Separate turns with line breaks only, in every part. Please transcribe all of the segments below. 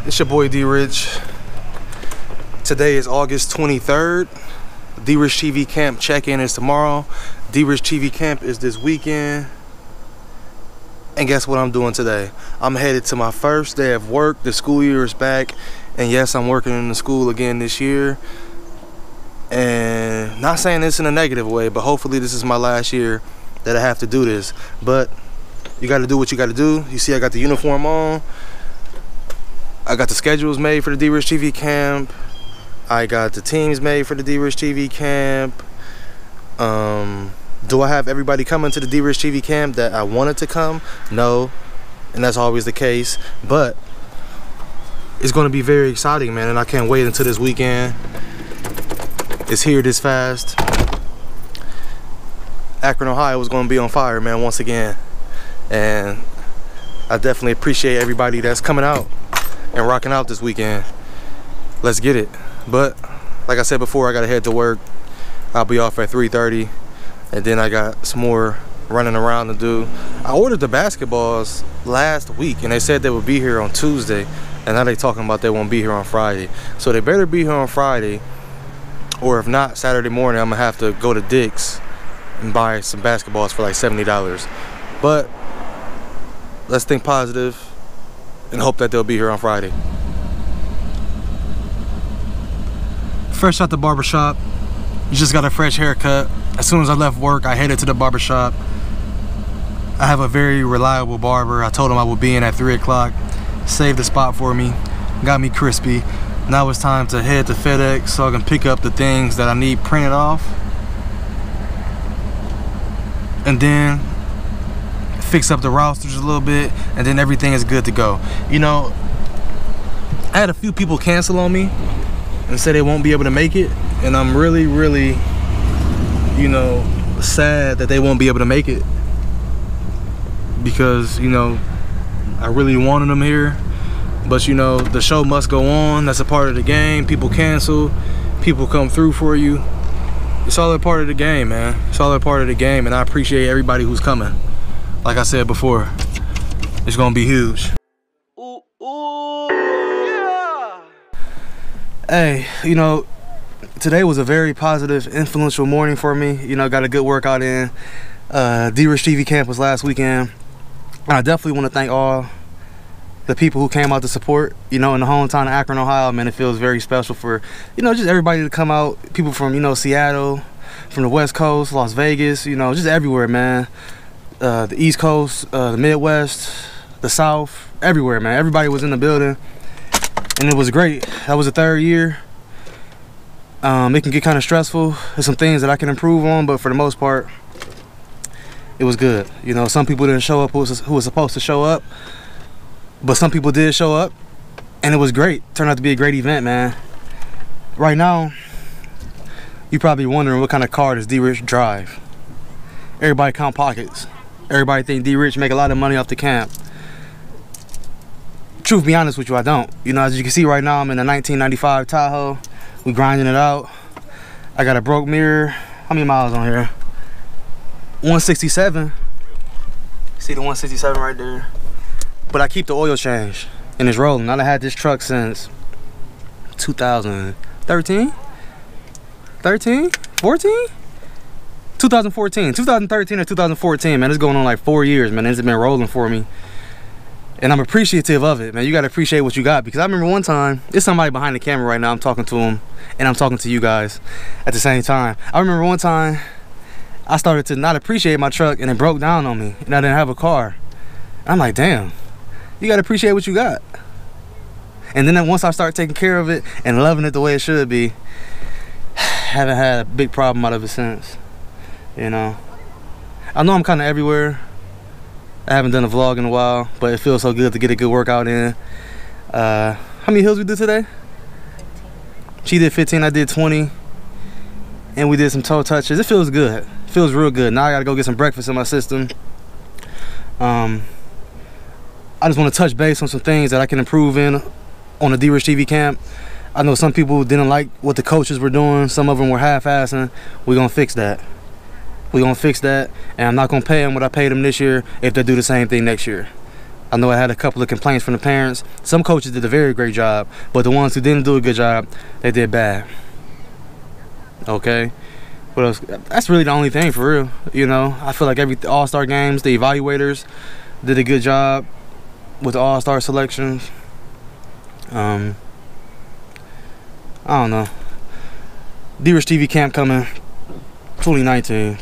It's your boy D Rich. Today is August 23rd. D Rich TV Camp check-in is tomorrow. D Rich TV Camp is this weekend. And guess what I'm doing today? I'm headed to my first day of work. The school year is back. And yes, I'm working in the school again this year. And not saying this in a negative way, but hopefully this is my last year that I have to do this. But you got to do what you got to do. You see I got the uniform on. I got the schedules made for the D Rich TV Camp. I got the teams made for the D Rich TV Camp. Do I have everybody coming to the D Rich TV Camp that I wanted to come? No, and that's always the case. But it's going to be very exciting, man, and I can't wait until this weekend. It's here this fast. Akron, Ohio is going to be on fire, man, once again. And I definitely appreciate everybody that's coming out and rocking out this weekend. Let's get it. But like I said before, I gotta head to work. I'll be off at 3:30, and then I got some more running around to do. I ordered the basketballs last week and they said they would be here on Tuesday, and now they talking about they won't be here on Friday. So they better be here on Friday, or if not, Saturday morning I'm gonna have to go to Dick's and buy some basketballs for like $70. But let's think positive and hope that they'll be here on Friday. Fresh out the barbershop. You just got a fresh haircut. As soon as I left work, I headed to the barbershop. I have a very reliable barber. I told him I would be in at 3 o'clock. Saved the spot for me. Got me crispy. Now it's time to head to FedEx so I can pick up the things that I need printed off. And then fix up the rosters a little bit, and then everything is good to go. You know, I had a few people cancel on me and say they won't be able to make it, and I'm really, you know, sad that they won't be able to make it, because, you know, I really wanted them here. But you know, the show must go on. That's a part of the game. People cancel, people come through for you. It's all a part of the game, man. It's all a part of the game, and I appreciate everybody who's coming. Like I said before, it's gonna be huge. Ooh, ooh, yeah. Hey, you know, today was a very positive, influential morning for me. You know, got a good workout in. D Rich TV Camp was last weekend. And I definitely want to thank all the people who came out to support, you know, in the hometown of Akron, Ohio. Man, it feels very special for, you know, just everybody to come out. People from, you know, Seattle, from the West Coast, Las Vegas, you know, just everywhere, man. The East Coast, the Midwest, the South, everywhere, man. Everybody was in the building, and it was great. That was the third year. It can get kind of stressful. There's some things that I can improve on, but for the most part, it was good. You know, some people didn't show up who was supposed to show up, but some people did show up, and it was great. Turned out to be a great event, man. Right now, you're probably wondering what kind of car does D Rich drive. Everybody count pockets. Everybody think D Rich make a lot of money off the camp. Truth be honest with you, I don't. You know, as you can see right now, I'm in a 1995 Tahoe. We grinding it out. I got a broke mirror. How many miles on here? 167. See the 167 right there? But I keep the oil change, and it's rolling. I done had this truck since 2013? 13? 14? 2014, 2013 or 2014, man. It's going on like 4 years, man. It's been rolling for me, and I'm appreciative of it, man. You gotta appreciate what you got, because I remember one time, there's somebody behind the camera right now. I'm talking to him, and I'm talking to you guys at the same time. I remember one time I started to not appreciate my truck, and it broke down on me, and I didn't have a car. I'm like, damn, you gotta appreciate what you got. And then once I start taking care of it and loving it the way it should be, haven't had a big problem out of it since. You know, I know I'm kind of everywhere. I haven't done a vlog in a while, but it feels so good to get a good workout in. How many hills we did today? 15. She did 15, I did 20. And we did some toe touches. It feels good. It feels real good. Now I gotta go get some breakfast in my system. I just want to touch base on some things that I can improve in on the D Rich TV Camp. I know some people didn't like what the coaches were doing. Some of them were half-assing. We're gonna fix that. We're gonna fix that, and I'm not gonna pay them what I paid them this year if they do the same thing next year. I know I had a couple of complaints from the parents. Some coaches did a very great job, but the ones who didn't do a good job, they did bad. Okay? What else? That's really the only thing for real. You know, I feel like every All-Star games, the evaluators did a good job with the All-Star selections. I don't know. D-Rich TV camp coming 2019.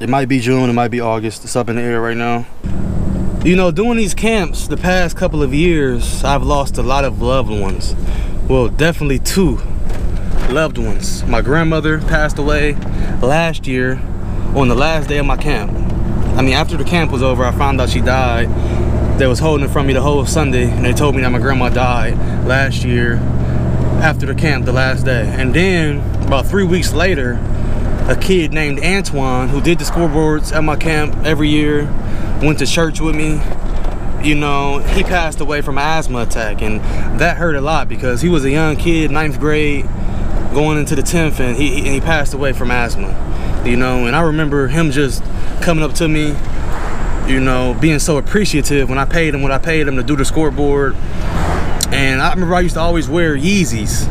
It might be June, it might be August. It's up in the air right now. You know, doing these camps the past couple of years, I've lost a lot of loved ones. Well, definitely 2 loved ones. My grandmother passed away last year on the last day of my camp. I mean, after the camp was over, I found out she died. They was holding it from me the whole Sunday, and they told me that my grandma died last year after the camp, the last day. And then about 3 weeks later, a kid named Antoine, who did the scoreboards at my camp every year, went to church with me, you know, he passed away from an asthma attack, and that hurt a lot because he was a young kid, 9th grade, going into the 10th, and he passed away from asthma, you know. And I remember him just coming up to me, you know, being so appreciative when I paid him what I paid him to do the scoreboard. And I remember I used to always wear Yeezys.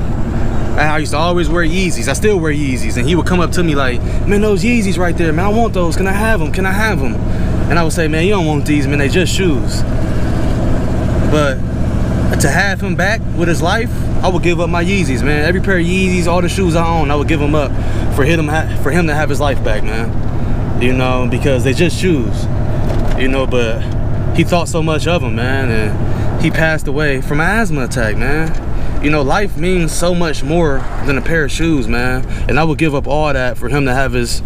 I used to always wear Yeezys. I still wear Yeezys, and he would come up to me like, man, those Yeezys right there, man, I want those. Can I have them? Can I have them? And I would say, man, you don't want these, man, they just shoes. But to have him back with his life, I would give up my Yeezys, man. Every pair of Yeezys, all the shoes I own, I would give them up for him to have his life back, man. You know, because they just shoes. You know, but he thought so much of them, man, and he passed away from an asthma attack, man. You know, life means so much more than a pair of shoes, man. And I would give up all that for him to have his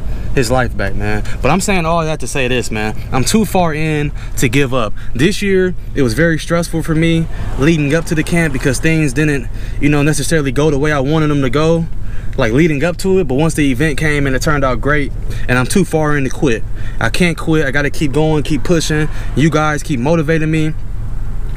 life back, man. But I'm saying all that to say this, man. I'm too far in to give up. This year, it was very stressful for me leading up to the camp because things didn't, you know, necessarily go the way I wanted them to go, like leading up to it. But once the event came and it turned out great, and I'm too far in to quit. I can't quit. I got to keep going, keep pushing. You guys keep motivating me.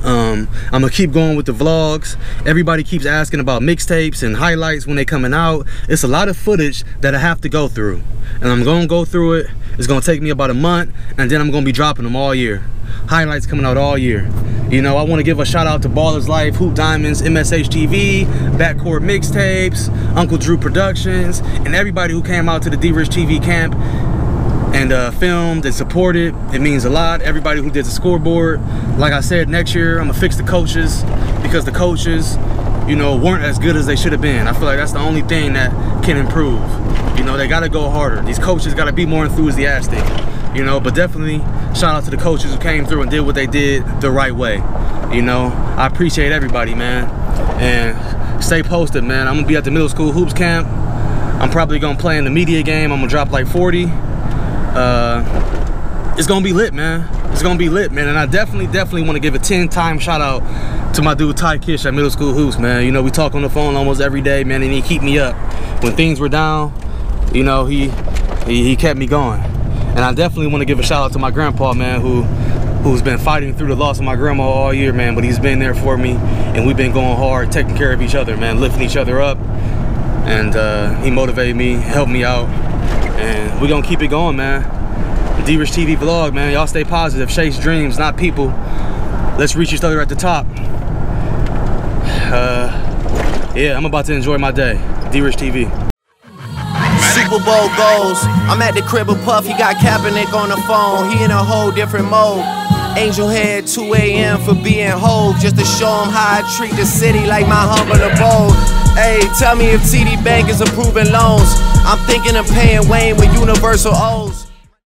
I'm gonna keep going with the vlogs. Everybody keeps asking about mixtapes and highlights when they coming out. It's a lot of footage that I have to go through, and I'm gonna go through it. It's gonna take me about a month, and then I'm gonna be dropping them all year. Highlights coming out all year. You know, I want to give a shout out to Ballers Life, Hoop Diamonds, MSH TV, Backcourt Mixtapes, Uncle Drew Productions, and everybody who came out to the D-Rich TV camp and filmed and supported. It means a lot. Everybody who did the scoreboard. Like I said, next year I'm gonna fix the coaches, because the coaches, you know, weren't as good as they should have been. I feel like that's the only thing that can improve. You know, they gotta go harder. These coaches gotta be more enthusiastic, you know. But definitely shout out to the coaches who came through and did what they did the right way. You know, I appreciate everybody, man. And stay posted, man. I'm gonna be at the middle school hoops camp. I'm probably gonna play in the media game. I'm gonna drop like 40. It's gonna be lit, man. It's gonna be lit, man. And I definitely want to give a 10-time shout out to my dude Ty Kish at Middle School Hoops, man. You know, we talk on the phone almost every day, man, and he keep me up when things were down. You know, he kept me going. And I definitely want to give a shout out to my grandpa, man, who's been fighting through the loss of my grandma all year, man. But he's been there for me, and we've been going hard, taking care of each other, man, lifting each other up. And he motivated me, helped me out. And we're gonna keep it going, man. The D-Rich TV vlog, man. Y'all stay positive, chase dreams, not people. Let's reach each other at the top. Yeah, I'm about to enjoy my day. D-Rich TV.
Super Bowl goals. I'm at the crib of Puff, he got Kaepernick on the phone. He in a whole different mode. Angel Head, 2 a.m. for being whole, just to show him how I treat the city like my humble abode. Hey, tell me if TD Bank is approving loans. I'm thinking of paying Wayne with universal O's.